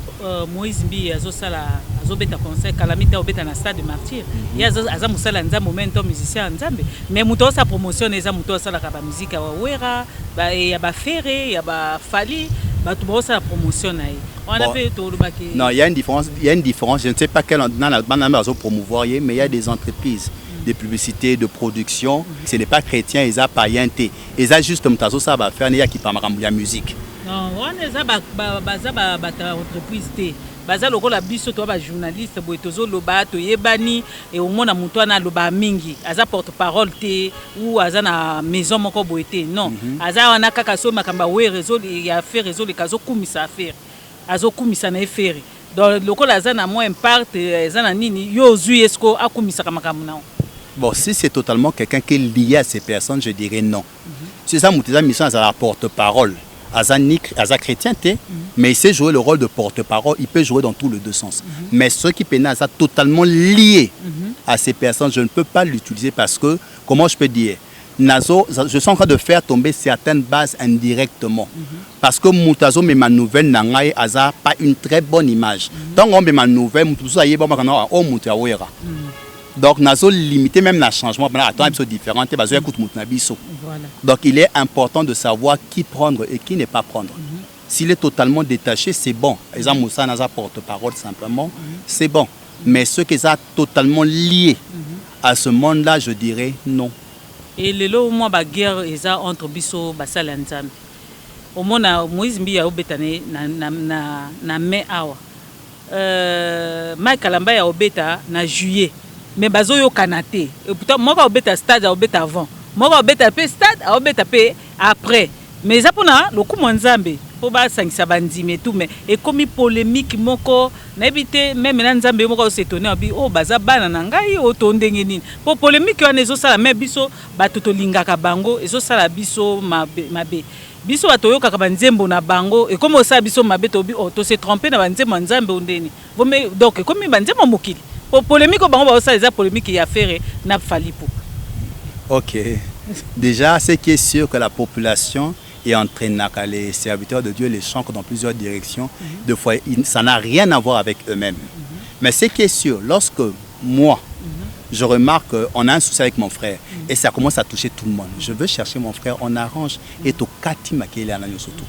Moïse Mbi azobeta concert calamité obeta na stade de martyr. Il y a azamusala nza momentum musicien nzambe. Mais muto sa promotion eza muto sala ka ba musique ya wera, ba ya ba ferré, ya ba fali, ba tu bosa la promotion na. Non, il y a une différence, je ne sais pas quelle on promouvoir, mais il y a des entreprises de publicité, de production. Ce n'est pas chrétien, ils ont païenté. Ils ont juste comme ça va faire, il y a qui parle de musique. Non, on est une entreprise. Baza loko la biso to ba journaliste boetozo loba to yebani et au mona muto na loba mingi aza porte-parole te ou aza na maison moko boete non aza wana kaka so makamba we réseau ya faire réseau le kazo kumisa affaire azo kumisa na affaire donc loko la za na mo impact za na nini yo zui esko akumisa makambo na. Bon, si c'est totalement quelqu'un qui est lié à ces personnes, je dirais non. C'est ça, Mouteza mission à la porte-parole. Aza chrétien, mais il sait jouer le rôle de porte-parole, il peut jouer dans tous les deux sens. Mais ceux qui peinent à totalement liés à ces personnes, je ne peux pas l'utiliser parce que, comment je peux dire, je suis en train de faire tomber certaines bases indirectement. Parce que Moutazo met ma nouvelle n'angaye aza pas une très bonne image. Donc on met ma nouvelle, Moutazo aye bon makana oh Moutawera. Donc nazo limiter même le changement. Attends un peu différent. Donc il est important de savoir qui prendre et qui ne pas prendre. S'il est totalement détaché, c'est bon. Exemple Moussa Naza porte-parole simplement, c'est bon. Mais ceux qui sont totalement liés à ce monde-là, je dirais non. Et le lot moi ba guerre eza entre biso basala nzambe. Au mona Moïse Mbi ya obetane na mai awa. Mike Kalamba ya obeta na juillet. Mais bazo yo kanate. Et pourtant moi ka obeta stade a obeta avant. Moi ka obeta pe stade a obeta pe après. Mais ça pona le coup nzambe po ba sangisa bandime tout mais et comme polémique moko na ebité même na nzambe moko s'étonner obi oh baza bana na ngai o to ndenge nini po polémique wana ezo sala mais biso bato to lingaka bango ezo sala biso mabe biso bato yoka ka banzembo na bango et comme ça biso mabe to bi oh to se tromper na banzembo nzambe ondeni donc comme banzembo mokili po polémique bango ba ça les polémique ya faire na falipo. OK. Déjà, c'est qui est sûr que la population est entraînée à les serviteurs de Dieu les chantent dans plusieurs directions. Deux fois, ça n'a rien à voir avec eux-mêmes. Mais ce qui est sûr, lorsque moi, je remarque qu'on a un souci avec mon frère et ça commence à toucher tout le monde. Je veux chercher mon frère, on arrange et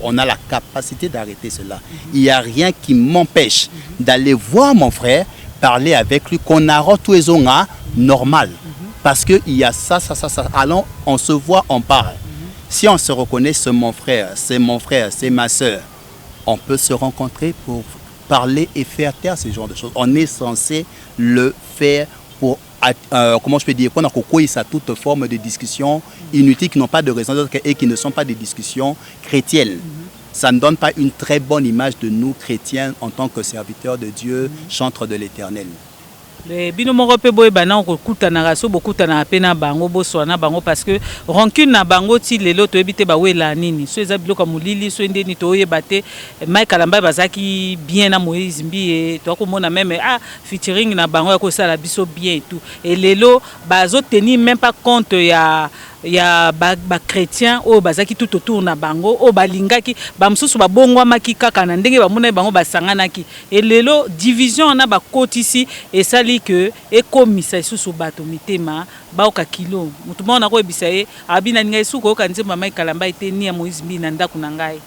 on a la capacité d'arrêter cela. Il n'y a rien qui m'empêche d'aller voir mon frère, parler avec lui, qu'on arrête tous les ongas normal. Parce qu'il y a ça. Allons, on se voit, on parle. Si on se reconnaît, c'est mon frère, c'est ma soeur, on peut se rencontrer pour parler et faire taire ce genre de choses. On est censé le faire pour, comment je peux dire, qu'on a à toute forme de discussion inutile qui n'ont pas de raison et qui ne sont pas des discussions chrétiennes. Ça ne donne pas une très bonne image de nous chrétiens en tant que serviteurs de Dieu, chantres de l'Éternel. Bino moko pe boye bana ko kutana raso bokutana apena bango boswana bango parce que rancune na bango ti lelo to ebite ba wela nini so eza biloko mulili so ndeni to yebate Mike Kalamba bazaki bien na Moïse Mbie to ko mona même featuring na bango ya ko sala biso bien et tout et lelo bazo tenir même pas compte ya ba chrétien o bazaki tout autour na bango o balingaki ba msusu ba bongwa makika kana ndenge ba mona bango basanganaki et lelo division na ba kotisi et sali que et komisa susu bato mitema ba oka kilo mutu mona ko ebisaye abina ninga suko ka nzemba Mike Kalamba ite ni ya Moïse Mbie na ndaku na ngai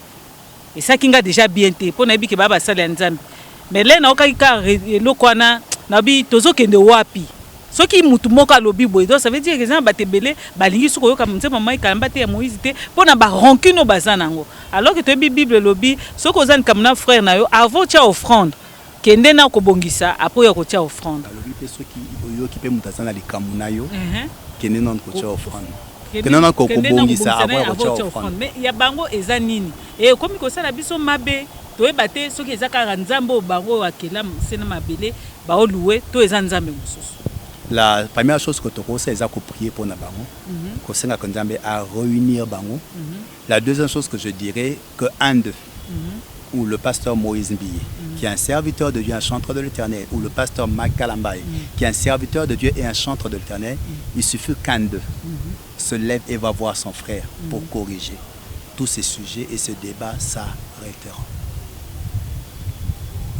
et ça kinga déjà bien te pona ebiki baba sala ya nzambe mais lena okaka lokwana na bi tozokende wapi soki mutu moko alobi boy donc ça veut dire que ça batebele balingi suko yoka nzemba Mike Kalamba te ya Moïse te pona ba rancune bazanango alors que to Bible lobi soko ozani kamna frère na yo avant tia offrande kende na ko bongisa après ya ko tia offrande alobi pe soki oyo ki pe mutazana likamu na yo kende non ko tia offrande kende non ko bongisa après ya ko tia offrande mais ya bango eza nini et comme ko sala biso mabe to ebate soki eza ka nzambo bango akela sena mabele ba oluwe to eza nzambe mususu. La première chose que tu as c'est de prier pour nos bango, à réunir bango. La deuxième chose que je dirais que un d'eux, ou le pasteur Moïse Mbie, qui est un serviteur de Dieu, un chantre de l'Éternel, ou le pasteur Mike Kalamba, qui est un serviteur de Dieu et un chantre de l'Éternel, il suffit qu'un d'eux se lève et va voir son frère pour corriger tous ces sujets et ce débat s'arrêtera.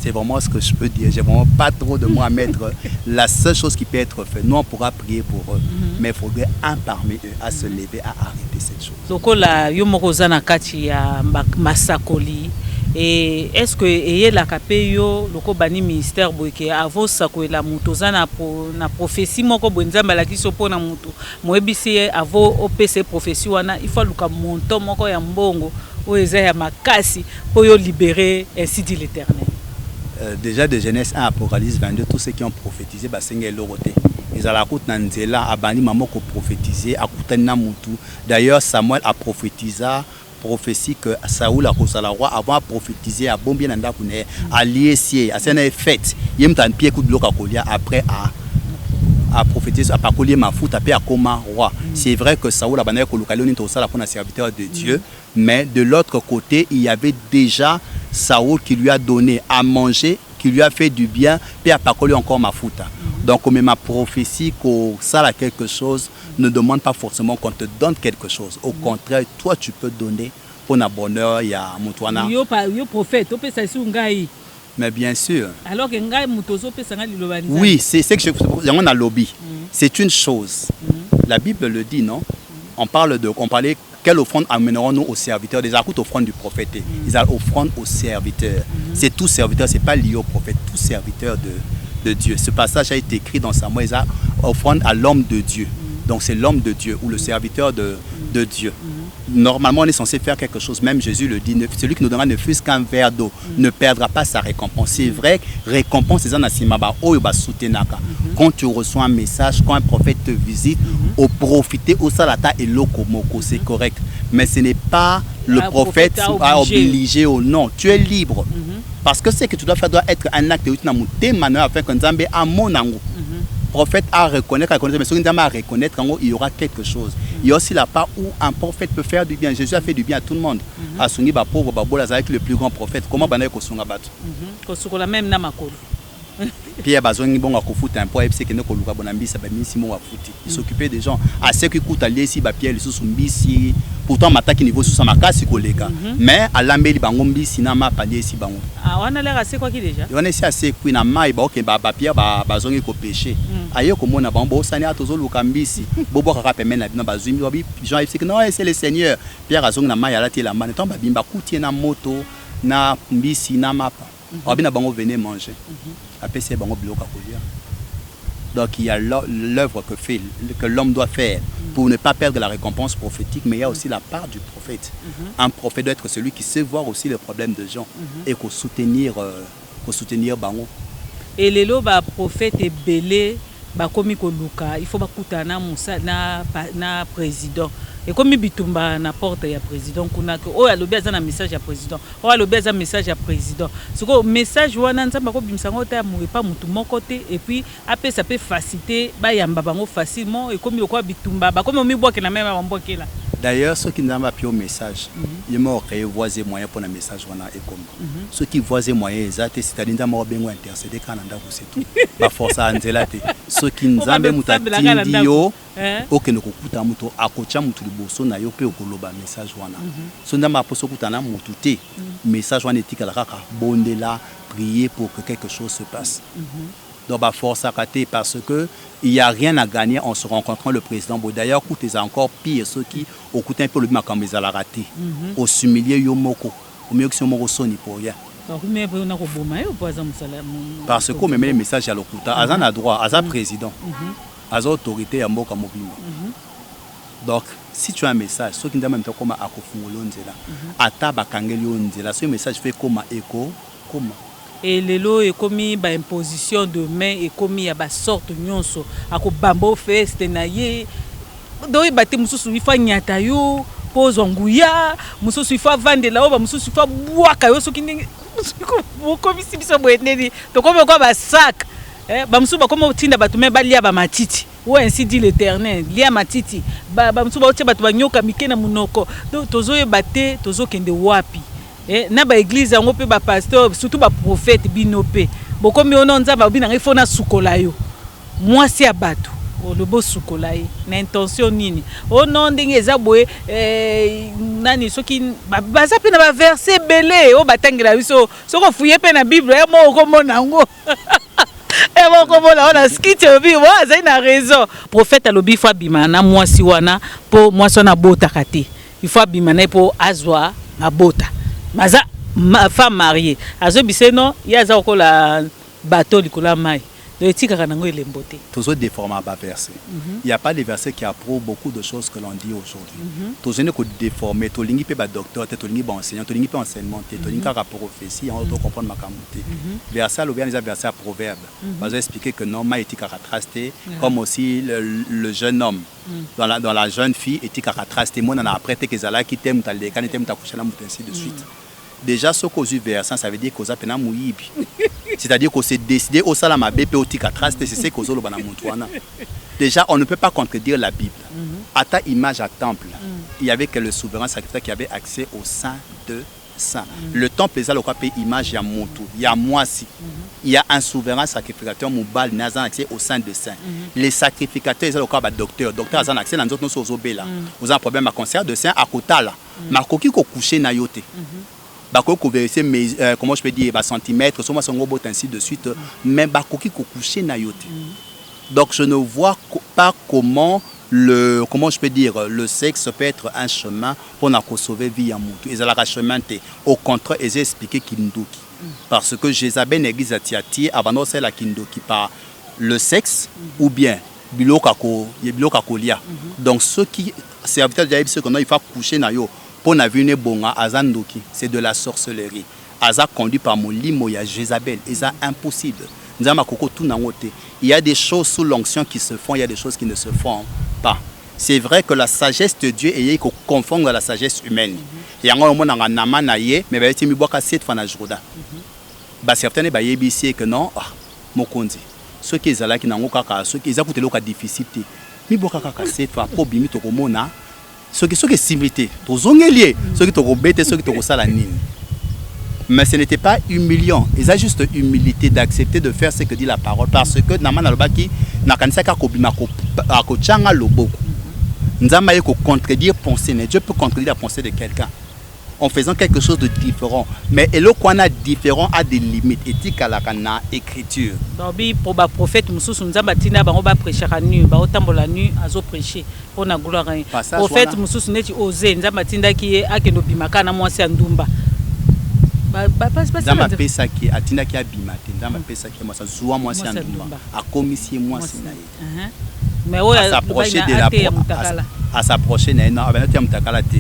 C'est vraiment ce que je peux dire. J'ai vraiment pas trop de mots à mettre. La seule chose qui peut être faite, nous on pourra prier pour eux, mais il faudrait un parmi eux à se lever, à arrêter cette chose. Donc là, yomorozana kati ya masakoli. Et est-ce que ayé la kapeyo loko bani ministère boyke avant sakoela mutozana na prophétie moko bwenzamba la kiso pona mutu moebisi avant OPC prophétie wana il faut luka monto moko ya mbongo o eza ya makasi pour yo libérer ainsi dit l'Éternel. Déjà de Genèse 1 à Apocalypse 22, tous ceux qui ont prophétisé, ils ont la route Nanzela, Abani Mamo qui prophétisé, Akutana Moutou. D'ailleurs, Samuel a prophétisé, prophétie que Saoul a causé la roi avant de prophétiser à Bombien Nanda Kune, à Liessier, à Séné Fête. Il y a un pied coup de l'eau après à prophétiser, à Pakolier Mafou, tapé à Koma roi. C'est vrai que Saoul a banné Kolokalion pour un serviteur de Dieu, mais de l'autre côté, il y avait déjà Saoul qui lui a donné à manger, qui lui a fait du bien, puis à Pakolier encore Mafouta. Donc, comme ma prophétie, que ça a quelque chose, ne demande pas forcément qu'on te donne quelque chose. Au contraire, toi, tu peux donner pour un bonheur, il y a Moutouana. Yo prophète, tu peux s'assurer. Mais bien sûr. Alors que ngai mutozo pe sanga lilobani. Oui, c'est ce que on a lobby. C'est une chose. La Bible le dit, non? On parlait quelle offrande amènerons-nous aux serviteurs? Des actes offrandes du prophète. Ils ont offrande aux serviteurs. C'est tout serviteur, c'est pas lié au prophète, tout serviteur de Dieu. Ce passage a été écrit dans Samuel, ils ont offrande à l'homme de Dieu. Donc c'est l'homme de Dieu ou le serviteur de Dieu. Normalement, on est censé faire quelque chose. Même Jésus le dit, celui qui nous donnera ne fût-ce qu'un verre d'eau ne perdra pas sa récompense. C'est vrai, récompense, c'est ça. Quand tu reçois un message, quand un prophète te visite, au profiter, au salata et l'okomoko, c'est correct. mais ce n'est pas le prophète à obliger ou non. Tu es libre. Parce que ce que tu dois faire doit être un acte de afin que Nzambe a mon ango. Prophète à reconnaître, mais si Nzambe à reconnaître, il y aura quelque chose. Il y a aussi la part où un prophète peut faire du bien. Jésus a fait du bien à tout le monde. À Sungi pauvre Babola avec le plus grand prophète. Comment banaye ko sunga batu? Ko sukola même na makolo. Pierre Bazongi bon akofuta un point FC que ne koluka bonambisa ba misi mo wafuti. Il s'occupait des gens. À ce qui coûte aller ici ba Pierre sous mbisi. Pourtant mataki niveau sous makasi koleka. Mais à l'ambeli bango mbisi na ma palier ici bango. Ah on a l'air assez quoi qui déjà? On est si assez kui na mai ba ok ba Pierre ba Bazongi ko péché. Ayo ko mona bango sani atozo luka mbisi. Bobo kaka pemena na bino bazumi babi Jean FC que non c'est le Seigneur. Pierre azongi na mai ala ti la mane ton ba bimba kutie na moto na mbisi na mapa. Abina bango venez manger. Après c'est bango biloko kolia. Donc il y a l'œuvre que l'homme doit faire pour ne pas perdre la récompense prophétique, mais il y a aussi la part du prophète. Un prophète doit être celui qui sait voir aussi les problèmes des gens et qu'on soutenir bango. Et les lots ba prophète est belé ba komi ko luka, il faut ba kutana musa na président. Et comme bitumba na porte ya président kuna que oh alobi aza na message ya président oh alobi aza message ya président siko message wana nzamba ko bimsango ta mu pas mutu moko te et puis après ça peut faciliter ba yamba bango facilement et comme ko bitumba ba comme mi boke na même ba mboke là. D'ailleurs ceux qui n'ont pas au message ils m'ont créé voiser moyen pour le message wana et comme ceux qui voiser moyen exact c'est-à-dire nzamba bengo intercéder kana ndako c'est tout ba force anzela te ceux qui nzambe mutatindi yo ok ne kokuta muto akocha mutu liboso na yo pe okoloba message wana so ndamba poso kutana mutu te message wana etika la kaka bondela prier pour que quelque chose se passe. Donc bah force à cater parce que il y a rien à gagner en se rencontrant le président. Bon d'ailleurs coûte encore pire ceux qui écoutent un peu le makameza la raté au s'humilier yomoko au mieux que si moko soni pour rien. Parce que même les messages à l'okuta azan a droit azan président azan autorité ya mboka mobimba. Donc si tu as un message ceux qui n'ont même pas comment akofungolo nzela ata bakangeli nzela ce message fait comme écho comment. Et les lots est commis par imposition de main et commis à bas sorte nyonso ako bambo feste naye donc bâti mususu ifa nyata yo pose nguya mususu ifa vendre là ba mususu ifa boaka yo soki ndenge musuko comme si biso boetneli to comme quoi ba sac ba mususu ba comme tinda batu me ba lia ba matiti ou ainsi dit l'Éternel lia matiti ba mususu ba otie batu ba nyoka mikena munoko donc tozo yebate tozo kende wapi. Na ba église yango pe ba pasteur surtout ba prophète binope bokomi ono nzamba bina ngefona sukola yo mwasi ya bato le beau sukola ye na intention nini ono ndenge eza boye nani soki baza pe na ba verset belé o batangela biso soko fuye pe na bible ya moko mona ngo et moko mona ona skite obi wa za ina raison prophète alobi fa bima na mwasi wana po mwasi na bota kate il faut bima na po azwa na bota. Maza ma femme mariée azo biseno ya za ko la bateau likola mai de etika kanango ile mbote toujours déformé ba verset il y a pas des versets qui approuvent beaucoup de choses que l'on dit aujourd'hui toujours ne ko déformer to lingi pe ba docteur to lingi ba enseignant to lingi pe enseignement to lingi ka prophétie on doit comprendre makamute verset le bien les versets à proverbe va expliquer que non ma etika ratrasté comme aussi le jeune homme dans la jeune fille etika ratrasté moi na après te que zala ki t'aime ta lekane t'aime ta coucher na mutu ainsi de suite. Déjà ce qu'on versant ça veut dire qu'on a pena mouyibi. C'est-à-dire qu'on s'est décidé au salama bébé au tika trace c'est ce qu'on a montuana. Déjà on ne peut pas contredire la Bible. À ta image à temple, il y avait que le souverain sacrificateur qui avait accès au sein de saint. Le temple les a le pays image ya motu, ya moisi. Il y a un souverain sacrificateur moubal n'a accès au sein de saint. Les sacrificateurs ils ont le cas docteur a accès dans d'autres nos obéla. Vous avez un problème à concert de saint à kotala. Makoki ko coucher na yote. Bako vérifier mes comment je peux dire centimètres sur moi son robot ainsi de suite mais bakoki ko coucher na yote. Donc je ne vois pas comment comment je peux dire le sexe peut être un chemin pour na ko sauver vie à mutu et la chemin té au contraire ils expliqué kindoki parce que Jézabel l'église à Tiati avant c'est la kindoki par le sexe ou bien biloka kolia. Donc ceux qui serviteurs de ceux qu'on a il faut coucher na yo pour na vine bonga azandoki c'est de la sorcellerie aza conduit par molimo ya Jézabel et ça impossible nzama koko tout na ngote il y a des choses sous l'onction qui se font il y a des choses qui ne se font pas C'est vrai que la sagesse de Dieu est qu'on confond à la sagesse humaine. Il y a un moment nama na ye, mais il y a mi boka 7 fois na journée. Bah certains ba yebisi que non, mokonzi. Ceux qui sont là qui n'ont pas ceux qui ont des difficultés. Mi boka kaka 7 fois pour bimi to komona. Ceux qui similité, to zongelier, ceux qui to robete, ceux qui to sala nini. Mais ce n'était pas humiliant. Ils ont juste humilité d'accepter de faire ce que dit la parole. Parce que nama na lobaki na kanisa ka kobima ko changa loboko. Nzamba ko contredire pensée, mais Dieu peut contredire la pensée de quelqu'un en faisant quelque chose de différent. Mais elo qu'on a différent a des limites éthiques à la kana écriture. Donc pour ba prophète mususu nzamba tina bango ba prêcher à nu, ba otambola nu azo prêcher pour na gloire. Prophète mususu neti oser nzamba tinda ki akendo bimaka na mwasi andumba. Nzamba pesa ki atinda ki abimate, nzamba pesa ki mwasa zuwa mwasi andumba. Akomisi mwasi na ye. Mais à s'approcher de la à s'approcher non avec mutakala te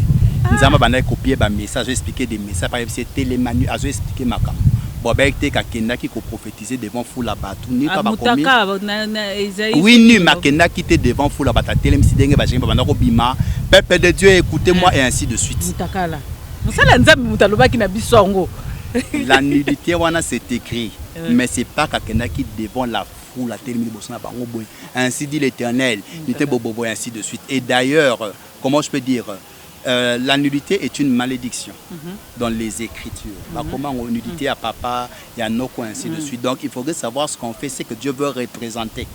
nzamba bana copier ba message expliquer des messages par exemple c'est télémanu azo expliquer makam bon avec te kakenda qui ko prophétiser devant foule la batu ni pas ba commis oui ni makenda qui était devant foule la bata télém si denge ba jenga bana ko bima peuple de Dieu écoutez-moi et ainsi de suite mutakala musala nzambe mutaloba ki na bisongo la nudité wana c'est écrit mais c'est pas kakenda qui devant la la télé ainsi dit l'Éternel, et ainsi de suite. Et d'ailleurs, comment je peux dire, la nudité est une malédiction dans les Écritures. Comment on nudité à papa, il y a no quoi ainsi de suite. Donc il faudrait savoir ce qu'on fait, c'est que Dieu veut représenter.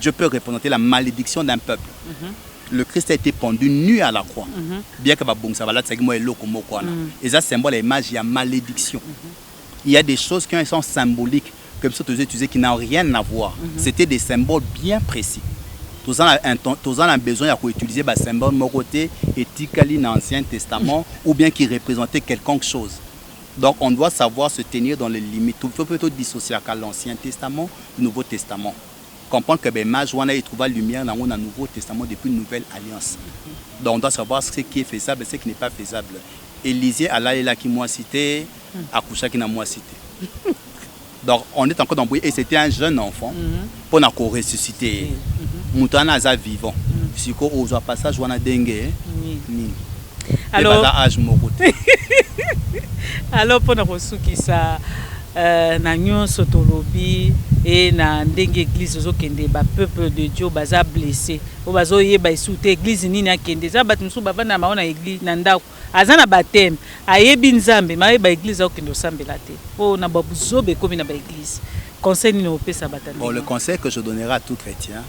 Dieu peut représenter la malédiction d'un peuple. Le Christ a été pendu nu à la croix. Bien que ça va là, c'est moi et ça symbole l'image, il y a malédiction. Il y a des choses qui sont symboliques. Comme ça, tu disais qui n'ont rien à voir. C'était des symboles bien précis. Tous en a besoin d'utiliser des symboles de côté éthiquement dans l'Ancien Testament ou bien qui représentaient quelque chose. Donc on doit savoir se tenir dans les limites. Il faut plutôt dissocier l'Ancien Testament du Nouveau Testament. Comprendre que les mages ont trouvé la lumière dans le Nouveau Testament depuis une nouvelle alliance. Donc on doit savoir ce qui est faisable et ce qui n'est pas faisable. Élisée, Allah est là qui m'a cité, Akusha qui n'a moi cité. Donc on est encore dans le bruit et c'était un jeune enfant pour nous ressusciter. Moutana est vivant. Si on a un passage, on a dengue. Alors pour nous ressusciter ça, na nyonso tolobi et na ndenge église ozokende ba peuple de Dieu baza blessé. O bazo yeba isute église nini akende. Za bat musu baba na maona église na ndako. Azana baptême ayebi nzambe ma ba église okendo sambela te po na babuzobe komi na ba église conseil ni opesa batandi. Bon, le conseil que je donnerai à tout chrétien,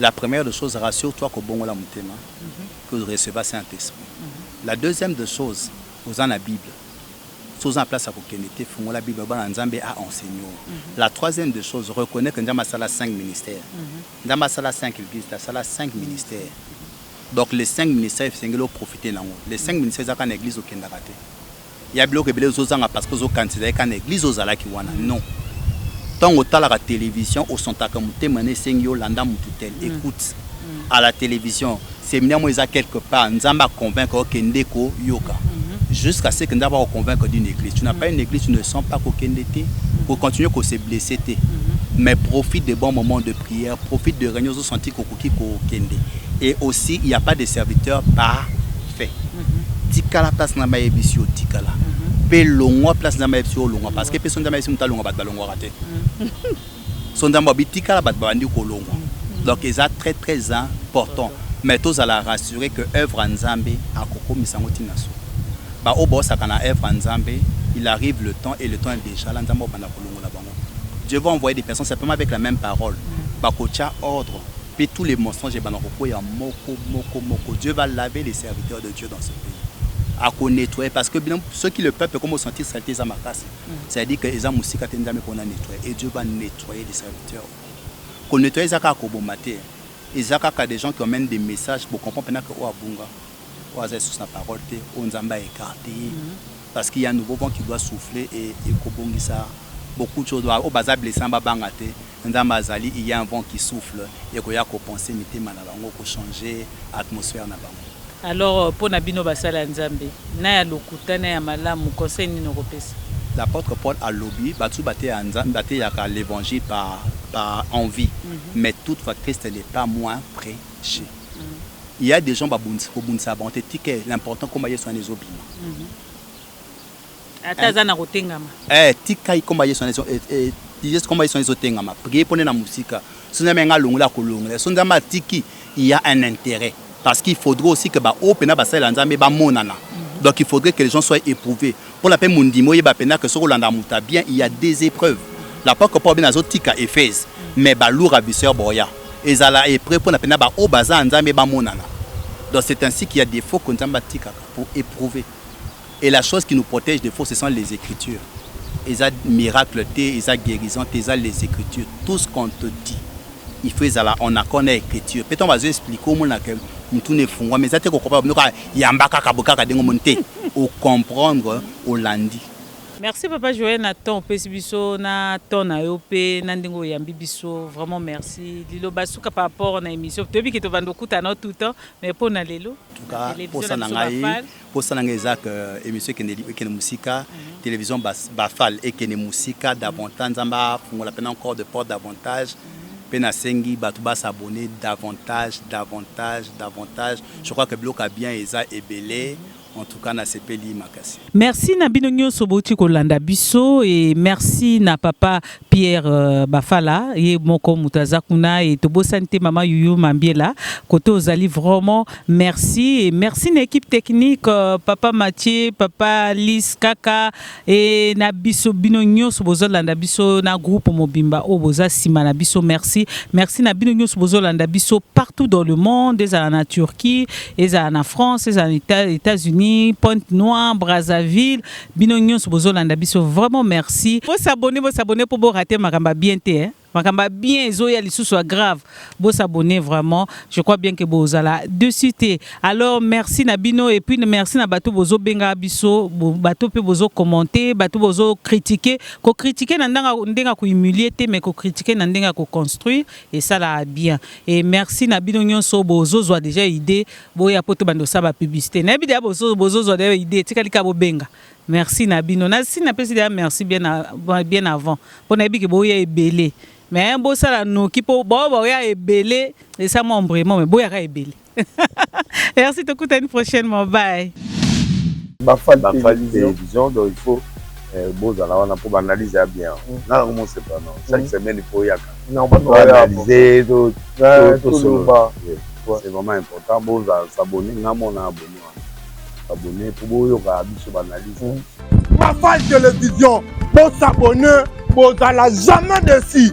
la première des choses, rassure-toi que bon la mutema que vous recevez Saint-Esprit. La deuxième des choses, vous en la Bible. Sous en place à Kokenete, font la Bible nzambe a enseigné. La troisième des choses, reconnaître que nzamba sala 5 ministères. Nzamba sala 5 églises, sala 5 ministères. Donc les 5 ministères, c'est que profiter nango. Les 5 ministères ça quand l'église au Kendakate. Il y a bloqué les autres parce que aux candidats quand l'église aux ala qui wana non. Tant au la télévision au sont akamuté mané sengyo landa mututel. Écoute à la télévision, c'est bien moi quelque part nzamba convaincre Kendeko yoka. Jusqu'à ce que nzamba convaincre d'une église. Tu n'as pas une église, tu ne sens pas Kokendete pour continuer qu'on se blesser. Mais profite des bons moments de prière, profite de réunions au senti kokuki Kokende. Et aussi, il n'y a pas de serviteur parfait. Tikala place na maebisio tikala. Pe longo place na maebisio longo parce que personne na maebisio muta longo bat balongo raté. Sondamba bitikala bat bandi ko longo. Donc c'est très très important. Mais tous à la rassurer que œuvre nzambe akoko misango tinaso. Ba obo sakana œuvre nzambe, il arrive le temps et le temps est déjà là nzambo banda ko longo la bango. Dieu va envoyer des personnes simplement avec la même parole. Ba kocha ordre. Puis tous les mensonges, Dieu va laver les serviteurs de Dieu dans ce pays. À nettoyer parce que ceux qui le peuple comme au sentir saleté ça macasse. C'est-à-dire que les amours qu'on a nettoyé et Dieu va nettoyer les serviteurs. Qu'on nettoie les akaka kobomaté. Les akaka des gens qui emmènent des messages pour comprendre que oh abunga, oh azay sous sa parole te, on zamba écarté parce qu'il y a un nouveau vent qui doit souffler et kobongi ça. Beaucoup de choses doivent au bazar blessé en babangate. Il y a un vent qui souffle et qu'il y a penser pour changer l'atmosphère. Alors pour Nabino Basala Nzambe, na ya lokuta na ya malamu conseil ni nokopesa. L'apôtre Paul a lobby batu baté Nzambe yaka l'évangile par envie. Mais toutefois Christ n'est pas moins prêché. il y a des gens qui sont bon l'important comme ils sont les obima. Atazana rotengama. Tika comme ils sont les disent comment ils sont les otengama. Prier pour la musique. Si on a un long la colonne, si on a tiki, il y a un intérêt parce qu'il faudrait aussi que ba opena ba sala nzambe ba monana. Donc il faudrait que les gens soient éprouvés. Pour la peine mundimo yeba pena que sur Rolanda muta bien, il y a des épreuves. La pas que pas bien azotika Éphèse, mais ba lourd avisseur boya. Et ça la épreuve pour la peine ba o baza nzambe ba monana. Donc c'est ainsi qu'il y a des faux qu'on tika pour éprouver. Et la chose qui nous protège des faux, ce sont les Écritures. Ils ont miracle, ils ont guérison, ils ont les Écritures. Tout ce qu'on te dit, il faut on a connaît l'Écriture. Peut-être on va expliquer comment on tourne fond, mais ça te comprendre. Il y a un baka au comprendre au lundi. Merci Papa Joël Nathan Pesibiso na ton ayope nandingo yambi biso vraiment merci lilo basuka par rapport à l'émission tu que tu vas nous écouter tout le temps mais pour na lelo en tout cas pour ça ngai Isaac émission qui musika télévision bafal et qui musika davantage nzamba fungola pena encore de porte davantage pena sengi batuba s'abonner davantage je crois que bloc a bien eza ebelé. En tout cas, na sepeli makasi. Merci na binonyo soboti kolanda biso et merci na papa Pierre Bafala et moko mutazakuna et tobo santé mama Yuyu Mambiela koto ozali vraiment merci et merci na équipe technique papa Mathieu, papa Lis Kaka et na biso binonyo sobozo landa biso na groupe Mobimba oboza sima na biso merci na binonyo sobozo landa biso partout dans le monde des en Turquie, des en France, des en États-Unis, Pointe-Noire, Brazzaville, Binognon, Sobozolanda Biso, vraiment merci. Vous s'abonner pour vous rater Makamba bien té. Makamba bien, Zoya Lissou soit grave. Vous s'abonner vraiment. Je crois bien que vous allez de suite. Alors merci Nabino et puis merci na Bato Bozo Benga Biso, Bato pe Bozo commenter, Bato Bozo critiquer. Ko critiquer nandanga ko humilier mais ko critiquer nandanga ko construire et ça là bien. Et merci Nabino Nyonso Bozo zo déjà idée boya poto bando ça ba publicité. Nabi dia Bozo zo déjà idée tikalika bo benga. Merci Nabino. Nasi na pesi merci bien avant. Pour nabi ke boya ebelé. Mais bon ça là nous qui pour bon ya ebelé et ça mon vraiment mais boya ka ebelé. Merci te écouter une prochaine bye. Bafal télévision donc il faut on a pour analyser bien. Non comment c'est pas non. Chaque semaine il faut y aller. Non on analyser tout c'est vraiment important bon s'abonner na mon abonner pour boyo ka biso analyse. Bafal télévision pour s'abonner pour jamais déçu.